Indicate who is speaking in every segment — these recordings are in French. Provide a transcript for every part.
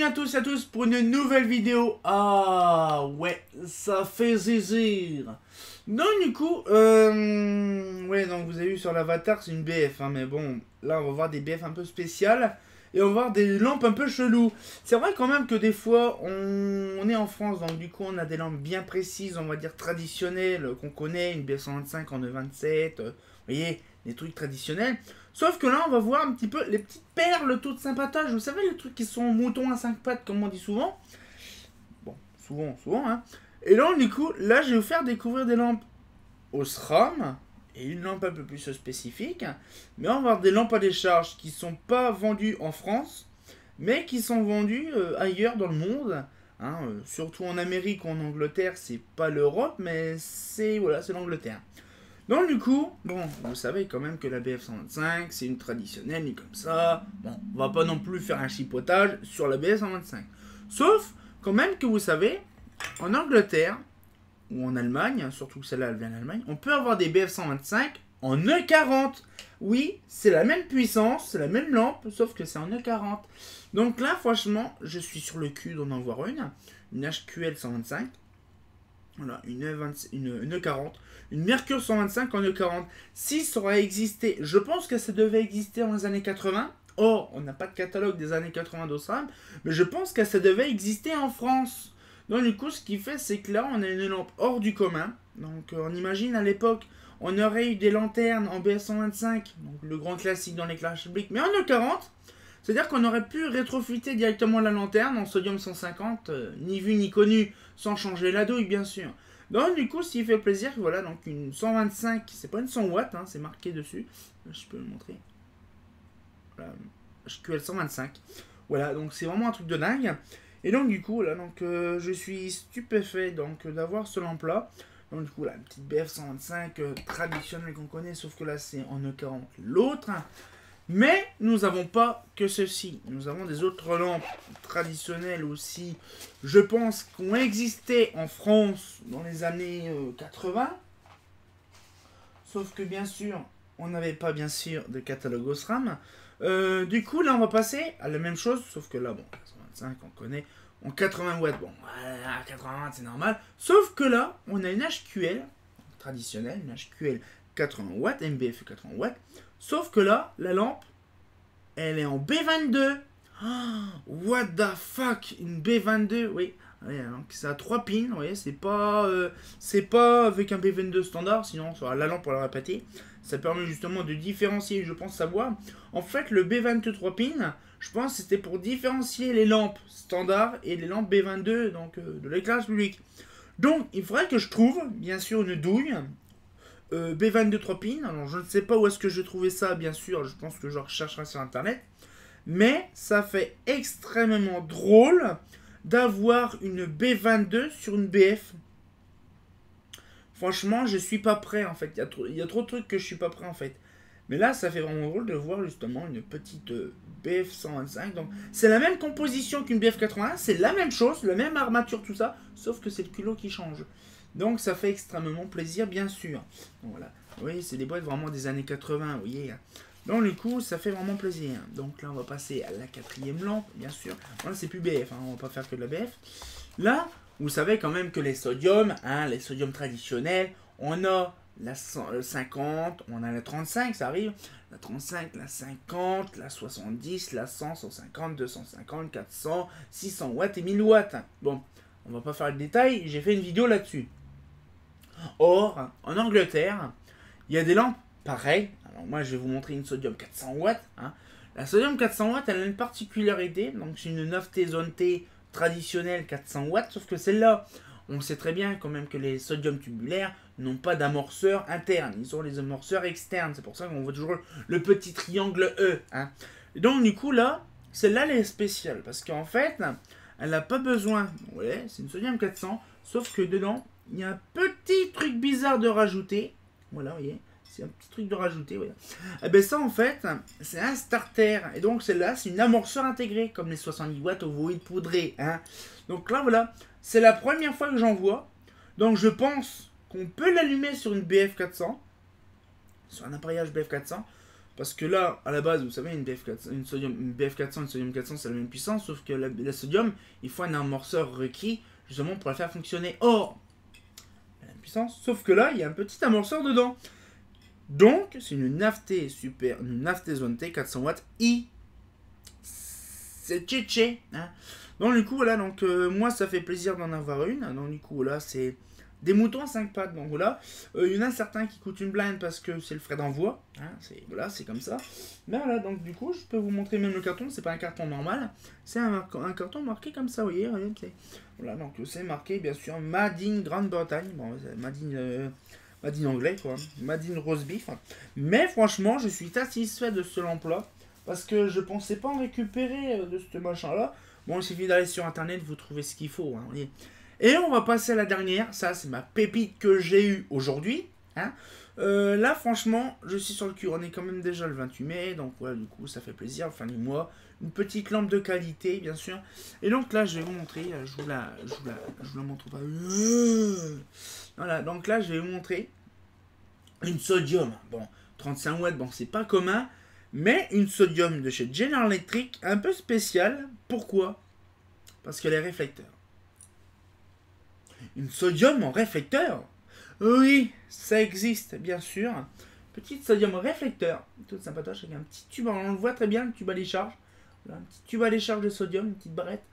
Speaker 1: Bienvenue à tous et à tous pour une nouvelle vidéo. Ah ouais, ça fait zizir. Donc du coup, ouais, donc vous avez vu sur l'avatar, c'est une BF, hein, mais bon, là on va voir des BF un peu spéciales. Et on va voir des lampes un peu cheloues. C'est vrai quand même que des fois, on est en France, donc du coup on a des lampes bien précises, on va dire traditionnelles, qu'on connaît, une BF 125 en E27, vous voyez, des trucs traditionnels. Sauf que là, on va voir un petit peu les petites perles toutes sympatoches. Vous savez, les trucs qui sont moutons à 5 pattes, comme on dit souvent. Bon, souvent, hein. Et donc, du coup, là, je vais vous faire découvrir des lampes au SRAM et une lampe un peu plus spécifique. Mais on va voir des lampes à décharge qui sont pas vendues en France, mais qui sont vendues ailleurs dans le monde. Hein, surtout en Amérique ou en Angleterre, c'est pas l'Europe, mais c'est voilà, c'est l'Angleterre. Donc du coup, bon, vous savez quand même que la BF 125, c'est une traditionnelle, et comme ça, bon, on va pas non plus faire un chipotage sur la BF 125. Sauf, quand même que vous savez, en Angleterre, ou en Allemagne, surtout que celle-là, elle vient d'Allemagne, on peut avoir des BF 125 en E40. Oui, c'est la même puissance, c'est la même lampe, sauf que c'est en E40. Donc là, franchement, je suis sur le cul d'en avoir une HQL 125. Voilà, une E40, une Mercure 125 en E40. Si ça aurait existé, je pense que ça devait exister dans les années 80. Or, on n'a pas de catalogue des années 80 d'Osram, mais je pense que ça devait exister en France. Donc du coup, ce qui fait, c'est que là, on a une lampe hors du commun. Donc on imagine à l'époque, on aurait eu des lanternes en BF 125, donc le grand classique dans l'éclairage public, mais en E40. C'est-à-dire qu'on aurait pu rétrofiter directement la lanterne en sodium 150, ni vu ni connu, sans changer la douille, bien sûr. Donc, du coup, s'il fait plaisir, voilà, donc une 125, c'est pas une 100 watts, hein, c'est marqué dessus. Je peux le montrer. Voilà, HQL 125. Voilà, donc c'est vraiment un truc de dingue. Et donc, du coup, là, donc, je suis stupéfait donc d'avoir ce lampe-là. Donc, du coup, là, une petite BF 125 traditionnelle qu'on connaît, sauf que là, c'est en E40 l'autre. Mais nous n'avons pas que ceci. Nous avons des autres lampes traditionnelles aussi, je pense, qui ont existé en France dans les années 80. Sauf que bien sûr, on n'avait pas bien sûr de catalogue Osram. Du coup, là, on va passer à la même chose, sauf que là, bon, 125, on connaît. En 80 watts, bon, voilà, 80 watts, c'est normal. Sauf que là, on a une HQL traditionnelle, une HQL 80 watts, MBF 80 watts. Sauf que là, la lampe, elle est en B22. Oh, what the fuck, une B22, oui. Donc ça a 3 pins, vous voyez, c'est pas avec un B22 standard, sinon sur la lampe, on l'aurait pété. Ça permet justement de différencier, je pense savoir. En fait, le B22 3 pins, je pense que c'était pour différencier les lampes standard et les lampes B22, donc de l'éclairage public. Donc, il faudrait que je trouve, bien sûr, une douille. B22 3 pins, alors je ne sais pas où est-ce que je trouvais ça, bien sûr, je pense que je rechercherai sur internet, mais ça fait extrêmement drôle d'avoir une B22 sur une BF. Franchement, je suis pas prêt en fait, il y a trop de trucs que je suis pas prêt en fait. Mais là, ça fait vraiment drôle de voir justement une petite BF 125. Donc, c'est la même composition qu'une BF 81, c'est la même chose, la même armature, tout ça, sauf que c'est le culot qui change. Donc ça fait extrêmement plaisir, bien sûr. Donc, voilà. Oui, c'est des boîtes vraiment des années 80, vous voyez. Donc du coup, ça fait vraiment plaisir. Donc là, on va passer à la 4e lampe, bien sûr. Là, c'est plus BF, hein, on va pas faire que de la BF. Là, vous savez quand même que les sodiums, hein, les sodiums traditionnels, on a la 50, on a la 35, ça arrive. La 35, la 50, la 70, la 100, 150, 250, 400, 600 watts et 1000 watts. Bon, on va pas faire le détail, j'ai fait une vidéo là-dessus. Or, en Angleterre, il y a des lampes pareilles. Alors moi, je vais vous montrer une sodium 400 watts. Hein. La sodium 400 watts, elle a une particularité. Donc, c'est une 9T zone T traditionnelle 400 watts. Sauf que celle-là, on sait très bien quand même que les sodium tubulaires n'ont pas d'amorceur interne. Ils ont les amorceurs externes. C'est pour ça qu'on voit toujours le petit triangle E. Hein. Et donc, du coup, là, celle-là, elle est spéciale. Parce qu'en fait, elle n'a pas besoin. Ouais, c'est une sodium 400. Sauf que dedans, il y a un petit truc bizarre de rajouter. Voilà, vous voyez. C'est un petit truc de rajouter, voilà. Et bien ça, en fait, c'est un starter. Et donc, celle-là, c'est une amorceur intégrée, comme les 70 watts ovoïdes poudrés. Hein. Donc là, voilà. C'est la première fois que j'en vois. Donc, je pense qu'on peut l'allumer sur une BF 400. Sur un appareillage BF 400. Parce que là, à la base, vous savez, une BF400 et une sodium 400, c'est la même puissance, sauf que la sodium, il faut un amorceur requis, justement, pour la faire fonctionner. Or, la même puissance, sauf que là, il y a un petit amorceur dedans. Donc, c'est une Nafté une Nafté Zone T 400 watts I. C'est tché. Hein. Donc, du coup, voilà, donc, moi, ça fait plaisir d'en avoir une. Donc, du coup, voilà, c'est des moutons à 5 pattes. Donc, voilà. Il y en a certains qui coûtent une blinde parce que c'est le frais d'envoi. Hein, voilà, c'est comme ça. Mais voilà, donc, du coup, je peux vous montrer même le carton. C'est pas un carton normal. C'est un carton marqué comme ça, vous voyez. Voilà, donc, c'est marqué, bien sûr, Made in Grande-Bretagne. Bon, Made in anglais, quoi. Made in roast beef. Mais franchement, je suis satisfait de ce lampe-là. Parce que je pensais pas en récupérer de ce machin-là. Bon, il suffit d'aller sur internet, vous trouvez ce qu'il faut. Hein. Et on va passer à la dernière. Ça, c'est ma pépite que j'ai eue aujourd'hui. Hein. Là, franchement, je suis sur le cul. On est quand même déjà le 28 mai. Donc, voilà, du coup, ça fait plaisir. Fin du mois. Une petite lampe de qualité, bien sûr. Et donc, là, je vais vous montrer. Je vous la montre pas. Voilà, donc là, je vais vous montrer une sodium. Bon, 35 watts, bon, c'est pas commun. Mais une sodium de chez General Electric, un peu spéciale. Pourquoi? Parce qu'elle est réflecteur. Une sodium en réflecteur? Oui, ça existe, bien sûr. Petite sodium réflecteur, toute sympatoche, avec un petit tube, on le voit très bien, le tube à décharge. Voilà, un petit tube à décharge de sodium, une petite barrette.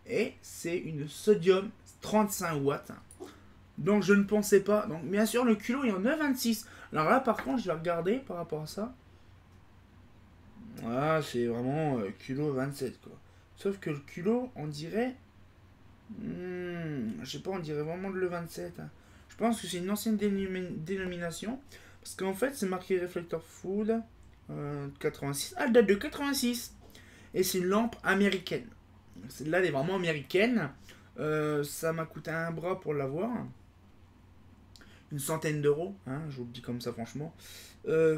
Speaker 1: Et c'est une sodium 35 watts. Donc je ne pensais pas. Donc bien sûr, le culot est en 9,26. Alors là, par contre, je vais regarder par rapport à ça. Ah, c'est vraiment culot 27, quoi. Sauf que le culot, on dirait... je sais pas, on dirait vraiment le 27. Hein. Je pense que c'est une ancienne dénomination. Parce qu'en fait, c'est marqué Reflector Food 86. Ah, elle date de 86. Et c'est une lampe américaine. Celle-là, elle est vraiment américaine. Ça m'a coûté un bras pour l'avoir. Une centaine d'euros, hein, je vous le dis comme ça franchement.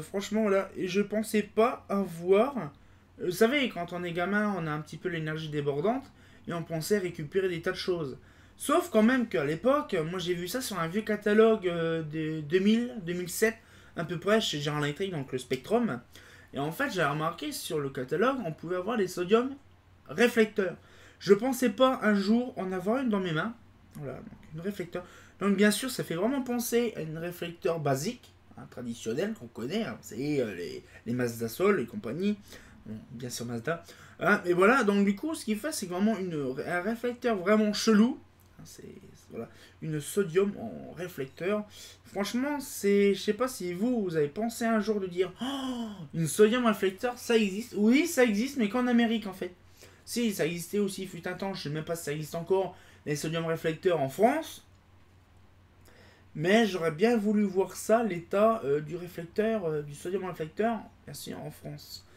Speaker 1: Franchement, là, et je pensais pas avoir... vous savez, quand on est gamin, on a un petit peu l'énergie débordante, et on pensait récupérer des tas de choses. Sauf quand même qu'à l'époque, moi j'ai vu ça sur un vieux catalogue de 2000, 2007, à peu près, chez General Electric, donc le Spectrum. Et en fait, j'ai remarqué sur le catalogue, on pouvait avoir des sodium réflecteurs. Je pensais pas un jour en avoir une dans mes mains. Voilà, donc une réflecteur. Donc bien sûr, ça fait vraiment penser à une réflecteur basique, hein, traditionnelle, qu'on connaît. Hein, c'est les Mazda Sol et compagnie. Bon, bien sûr Mazda. Hein, et voilà, donc du coup, ce qu'il fait, c'est vraiment un réflecteur vraiment chelou. Hein, voilà, une sodium en réflecteur. Franchement, je sais pas si vous avez pensé un jour de dire oh, une sodium réflecteur, ça existe. Oui, ça existe, mais qu'en Amérique en fait. Si, ça existait aussi, fut un temps, je sais même pas si ça existe encore, les sodium réflecteurs en France. Mais j'aurais bien voulu voir ça, l'état du réflecteur, du sodium réflecteur, bien sûr, en France.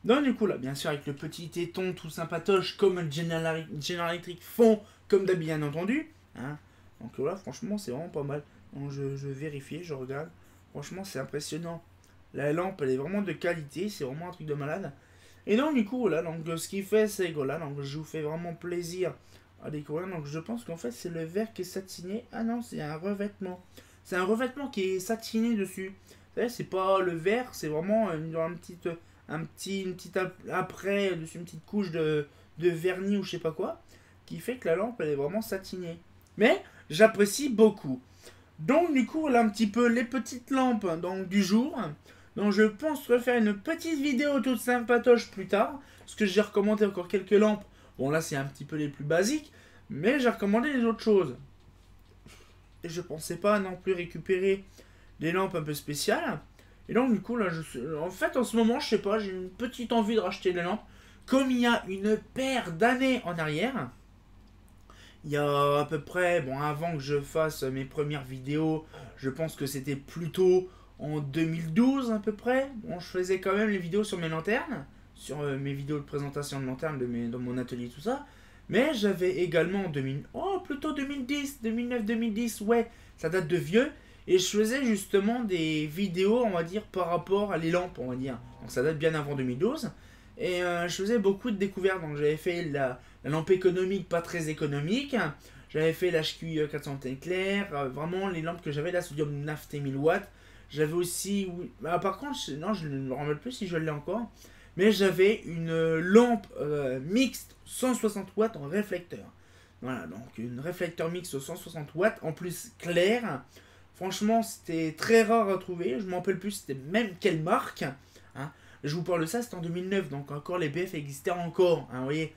Speaker 1: Donc du coup là, bien sûr, avec le petit téton tout sympatoche, comme General Electric font, comme d'habitude, bien entendu. Hein. Donc voilà, franchement, c'est vraiment pas mal. Donc je vérifie, je regarde. Franchement, c'est impressionnant. La lampe, elle est vraiment de qualité, c'est vraiment un truc de malade. Et donc du coup, là, donc, ce qu'il fait, c'est que là, donc, je vous fais vraiment plaisir à découvrir. Donc je pense qu'en fait, c'est le verre qui est satiné. Ah non, c'est un revêtement. C'est un revêtement qui est satiné dessus. Vous savez, c'est pas le verre, c'est vraiment une petite après, dessus une petite couche de vernis ou je sais pas quoi, qui fait que la lampe, elle est vraiment satinée. Mais j'apprécie beaucoup. Donc du coup, là, un petit peu les petites lampes donc, du jour. Donc je pense refaire une petite vidéo toute sympatoche plus tard. Parce que j'ai recommandé encore quelques lampes. Bon là c'est un petit peu les plus basiques. Mais j'ai recommandé les autres choses. Et je pensais pas non plus récupérer des lampes un peu spéciales. Et donc du coup là en fait en ce moment je sais pas, j'ai une petite envie de racheter des lampes. Comme il y a une paire d'années en arrière. Il y a à peu près, bon avant que je fasse mes premières vidéos, je pense que c'était plutôt en 2012 à peu près. Bon, je faisais quand même les vidéos sur mes lanternes, sur mes vidéos de présentation de lanternes dans mon atelier, tout ça. Mais j'avais également plutôt 2010, 2009, 2010, ouais, ça date de vieux. Et je faisais justement des vidéos, on va dire, par rapport à les lampes, on va dire. Donc ça date bien avant 2012. Et je faisais beaucoup de découvertes. Donc j'avais fait la lampe économique, pas très économique. J'avais fait l'HQI 400 clair, vraiment les lampes que j'avais, la sodium Nafté 1000 watts. J'avais aussi... Oui, bah, par contre, non, je ne me rappelle plus si je l'ai encore. Mais j'avais une lampe mixte 160 watts en réflecteur. Voilà, donc une réflecteur mixte 160 watts, en plus clair. Franchement, c'était très rare à trouver. Je ne me rappelle plus c'était même quelle marque. Hein. Je vous parle de ça, c'était en 2009, donc encore les BF existaient encore. Hein, vous voyez.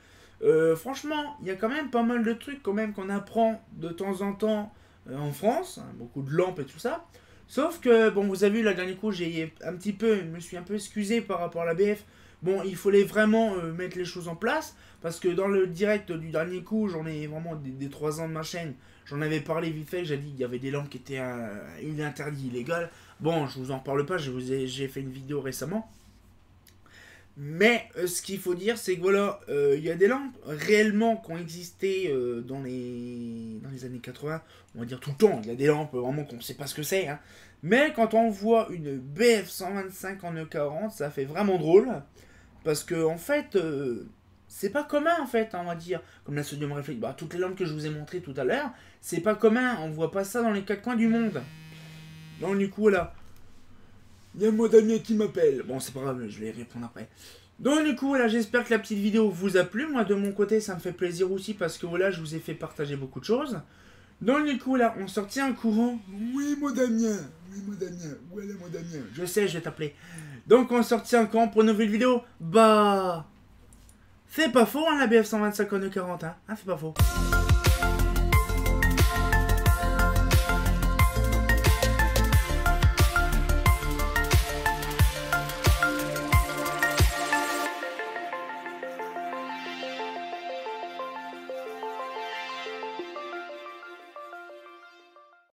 Speaker 1: Franchement, il y a quand même pas mal de trucs quand même qu'on apprend de temps en temps en France. Hein, beaucoup de lampes et tout ça. Sauf que, bon, vous avez vu, là, dernier coup, je me suis un peu excusé par rapport à la BF. Bon, il fallait vraiment mettre les choses en place. Parce que dans le direct du dernier coup, j'en ai vraiment des 3 ans de ma chaîne. J'en avais parlé vite fait, j'ai dit qu'il y avait des lampes qui étaient interdits, illégales. Bon, je vous en parle pas, j'ai fait une vidéo récemment. Mais ce qu'il faut dire, c'est que voilà, il y a des lampes réellement qui ont existé dans les années 80. On va dire tout le temps, il y a des lampes vraiment qu'on ne sait pas ce que c'est. Hein. Mais quand on voit une BF 125 en E40, ça fait vraiment drôle. Parce que en fait, c'est pas commun en fait, hein, on va dire. Comme la sodium réflexe, bah, toutes les lampes que je vous ai montrées tout à l'heure, c'est pas commun, on voit pas ça dans les 4 coins du monde. Donc du coup là, il y a mon Damien qui m'appelle. Bon c'est pas grave, je vais répondre après. Donc du coup voilà, j'espère que la petite vidéo vous a plu. Moi de mon côté ça me fait plaisir aussi parce que voilà, je vous ai fait partager beaucoup de choses. Donc du coup là, on sortit un courant. Oui mon Damien, voilà mon Damien. Je sais, je vais t'appeler. Donc on sortit un courant pour une nouvelle vidéo. Bah... C'est pas faux, hein, la BF 125 en E40, hein, c'est pas faux.